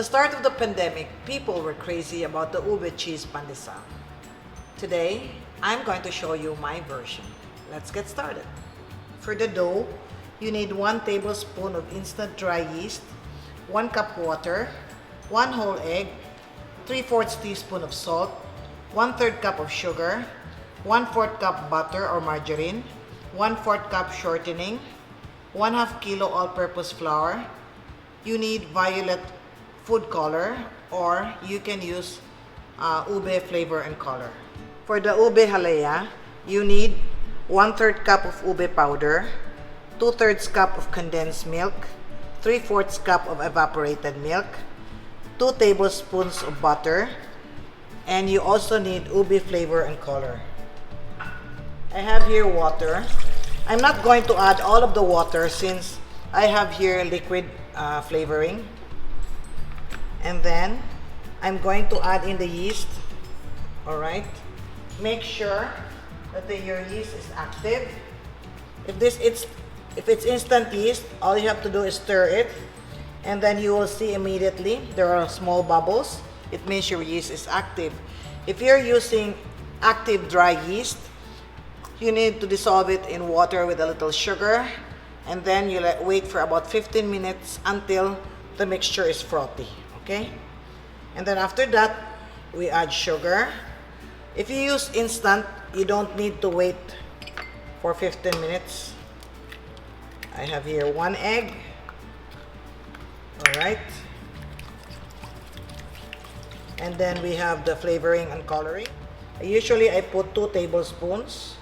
the start of the pandemic, people were crazy about the Ube cheese pandesal. Today, I'm going to show you my version. Let's get started. For the dough, you need 1 tablespoon of instant dry yeast, 1 cup water, 1 whole egg, 3/4 teaspoon of salt, 1/3 cup of sugar, 1/4 cup butter or margarine, 1/4 cup shortening, 1/2 kilo all-purpose flour. You need violet food color, or you can use ube flavor and color. For the ube halaya, you need 1/3 cup of ube powder, 2/3 cup of condensed milk, 3/4 cup of evaporated milk, 2 tablespoons of butter, and you also need ube flavor and color. I have here water. I'm not going to add all of the water since I have here liquid flavoring. And then I'm going to add in the yeast. All right. Make sure that your yeast is active. If it's instant yeast, all you have to do is stir it, and then you will see immediately there are small bubbles. It means your yeast is active. If you're using active dry yeast, you need to dissolve it in water with a little sugar, and then you wait for about 15 minutes until the mixture is frothy. Okay? And then after that, we add sugar. If you use instant, you don't need to wait for 15 minutes. I have here 1 egg. All right. And then we have the flavoring and coloring. Usually I put 2 tablespoons.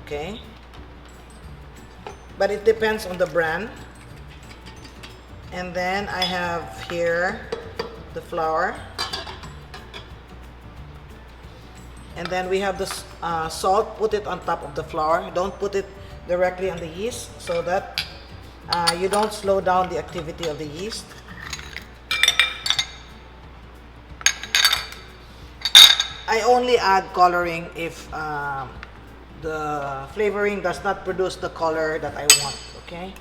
Okay. But it depends on the brand. And then I have here the flour. And then we have the salt. Put it on top of the flour. Don't put it directly on the yeast so that you don't slow down the activity of the yeast. I only add coloring if the flavoring does not produce the color that I want. Okay?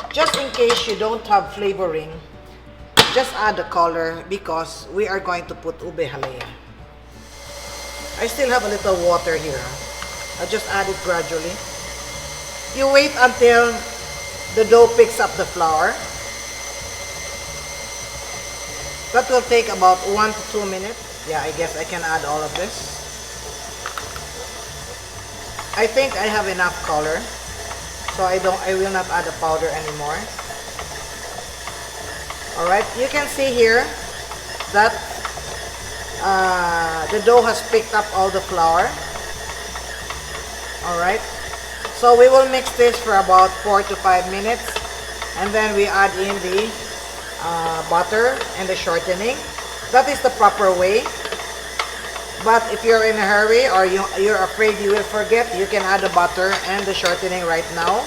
Just in case you don't have flavoring, just add the color because we are going to put ube halaya. I still have a little water here. I'll just add it gradually. You wait until the dough picks up the flour. That will take about 1 to 2 minutes. Yeah, I guess I can add all of this. I think I have enough color, so I will not add the powder anymore. All right, you can see here that the dough has picked up all the flour. All right, so we will mix this for about 4 to 5 minutes, and then we add in the butter and the shortening. That is the proper way. But if you're in a hurry or you're afraid you will forget, you can add the butter and the shortening right now.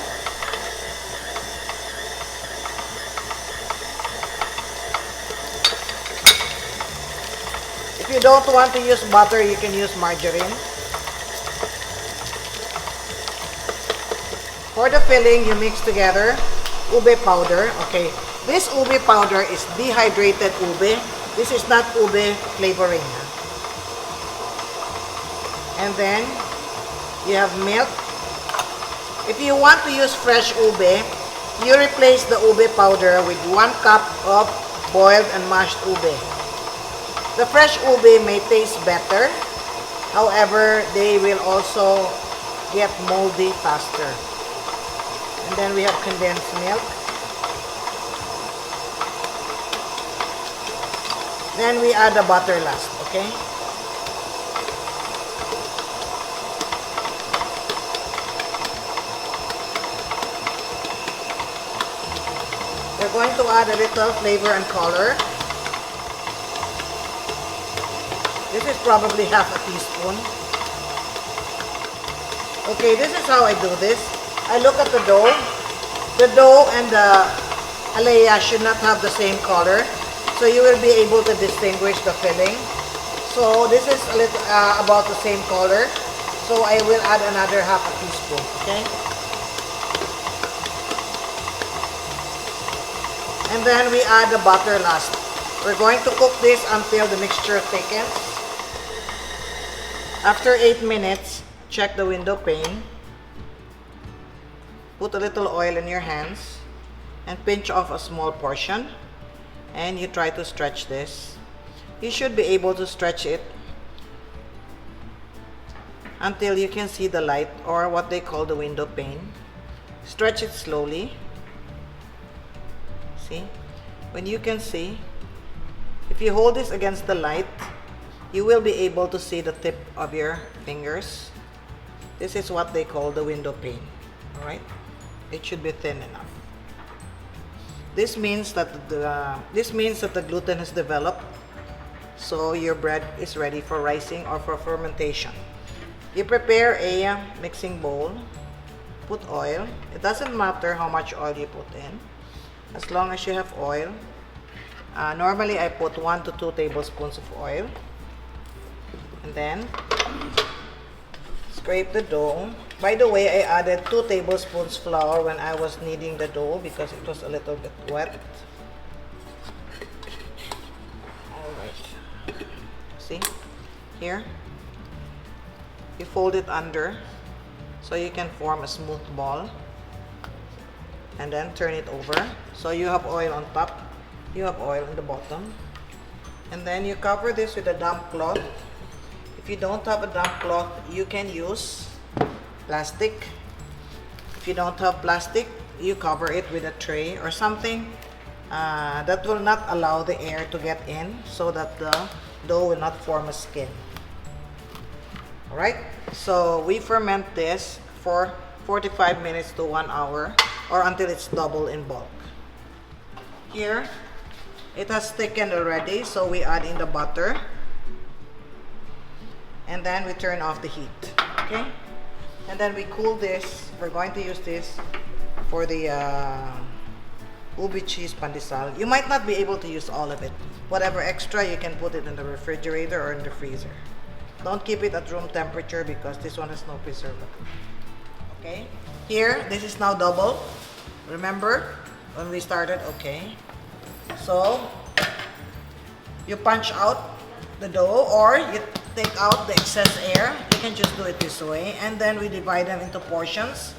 If you don't want to use butter, you can use margarine. For the filling, you mix together ube powder. Okay, this ube powder is dehydrated ube. This is not ube flavoring. And then you have milk. If you want to use fresh ube, you replace the ube powder with 1 cup of boiled and mashed ube. The fresh ube may taste better. However, they will also get moldy faster. And then we have condensed milk. Then we add the butter last, okay? We're going to add a little flavor and color. This is probably half a teaspoon. Okay, this is how I do this. I look at the dough. The dough and the halaya should not have the same color, so you will be able to distinguish the filling. So this is a little about the same color. So I will add another half a teaspoon. Okay. And then we add the butter last. We're going to cook this until the mixture thickens. After 8 minutes, check the window pane. Put a little oil in your hands and pinch off a small portion. And you try to stretch this. You should be able to stretch it until you can see the light, or what they call the window pane. Stretch it slowly. See? When you can see, if you hold this against the light, you will be able to see the tip of your fingers. This is what they call the window pane. Alright? It should be thin enough. This means that the gluten has developed, so your bread is ready for rising or for fermentation. You prepare a mixing bowl. Put oil. It doesn't matter how much oil you put in, as long as you have oil. Normally I put 1 to 2 tablespoons of oil. And then scrape the dough. By the way, I added 2 tablespoons flour when I was kneading the dough because it was a little bit wet. Alright. See? Here. You fold it under so you can form a smooth ball. And then turn it over. So you have oil on top. You have oil on the bottom. And then you cover this with a damp cloth. If you don't have a damp cloth, you can use plastic. If you don't have plastic, you cover it with a tray or something that will not allow the air to get in, so that the dough will not form a skin. Alright, so we ferment this for 45 minutes to 1 hour, or until it's double in bulk. Here, it has thickened already, so we add in the butter. And then we turn off the heat, okay? And then we cool this. We're going to use this for the Ube cheese pandesal. You might not be able to use all of it. Whatever extra, you can put it in the refrigerator or in the freezer. Don't keep it at room temperature because this one has no preservative. Okay? Here, this is now double. Remember when we started? Okay. So, you punch out the dough, or you take out the excess air. You can just do it this way, and then we divide them into portions.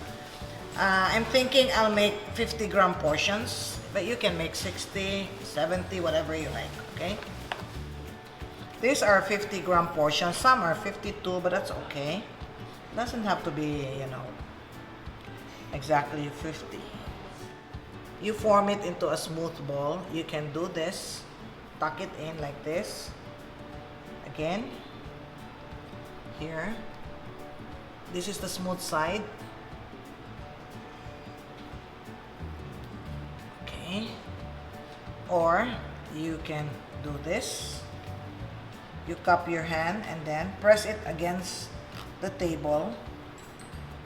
I'm thinking I'll make 50-gram portions, but you can make 60, 70, whatever you like, okay? These are 50-gram portions. Some are 52, but that's okay. Doesn't have to be, exactly 50. You form it into a smooth ball. You can do this. Tuck it in like this. Again. Here. This is the smooth side. Okay. Or you can do this. You cup your hand and then press it against the table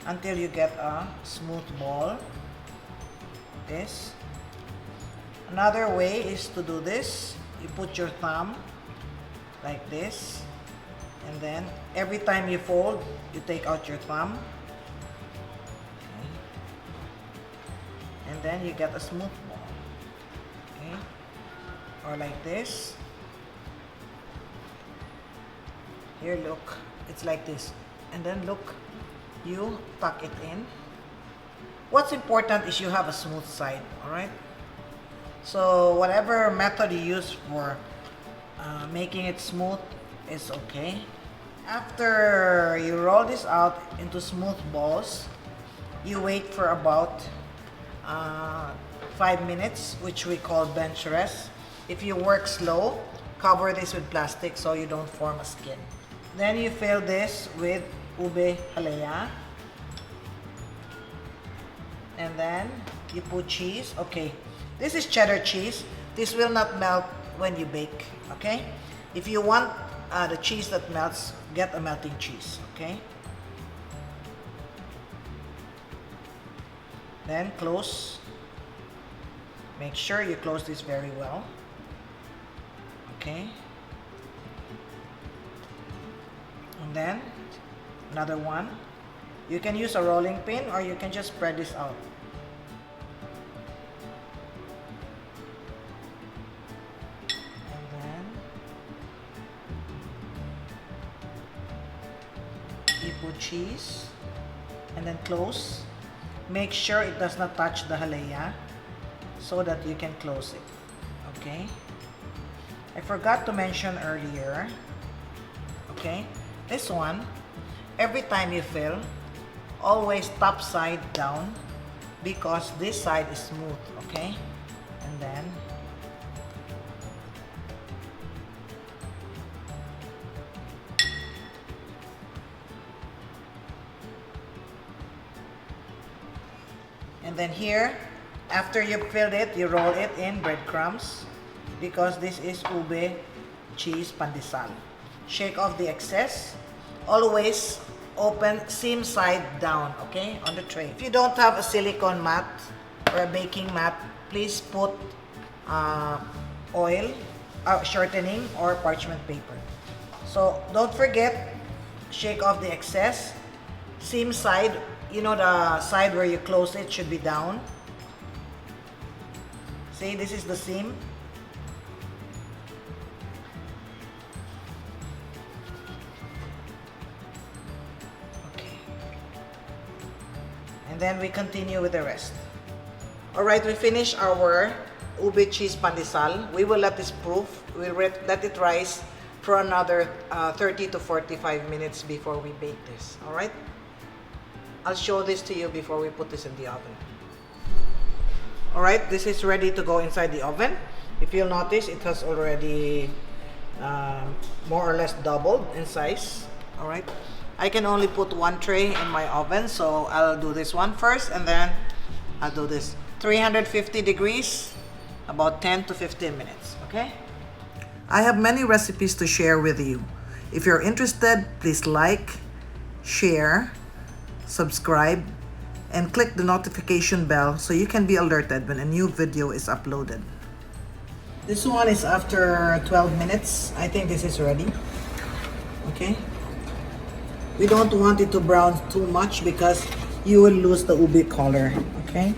until you get a smooth ball. This. Another way is to do this. You put your thumb like this, and then every time you fold, you take out your thumb. Okay. And then you get a smooth ball. Okay. Or like this. Here, look. It's like this. And then look, you tuck it in. What's important is you have a smooth side, alright? So whatever method you use for making it smooth is okay. After you roll this out into smooth balls, you wait for about 5 minutes, which we call bench rest. If you work slow, cover this with plastic so you don't form a skin. Then you fill this with ube halaya. And then you put cheese. Okay, this is cheddar cheese. This will not melt when you bake, okay? If you want the cheese that melts, get a melting cheese, okay? Then close. Make sure you close this very well, okay? And then another one. You can use a rolling pin or you can just spread this out. Put cheese and then close. Make sure it does not touch the halea so that you can close it. Okay? I forgot to mention earlier. Okay? This one, every time you fill, always top side down because this side is smooth. Okay? And then here, after you filled it, you roll it in breadcrumbs because this is ube cheese pandesal. Shake off the excess. Always open seam side down, okay, on the tray. If you don't have a silicone mat or a baking mat, please put oil, shortening, or parchment paper. So don't forget, shake off the excess. Seam side, you know, the side where you close it should be down. See, this is the seam. Okay. And then we continue with the rest. Alright, we finish our ube cheese pandesal. We will let this proof. We'll let it rise for another 30 to 45 minutes before we bake this. Alright? I'll show this to you before we put this in the oven. Alright, this is ready to go inside the oven. If you'll notice, it has already more or less doubled in size. Alright, I can only put one tray in my oven, so I'll do this one first and then I'll do this. 350 degrees, about 10 to 15 minutes, okay? I have many recipes to share with you. If you're interested, please like, share, subscribe, and click the notification bell so you can be alerted when a new video is uploaded. This one is after 12 minutes. I think this is ready. Okay? We don't want it to brown too much because you will lose the ube color. Okay?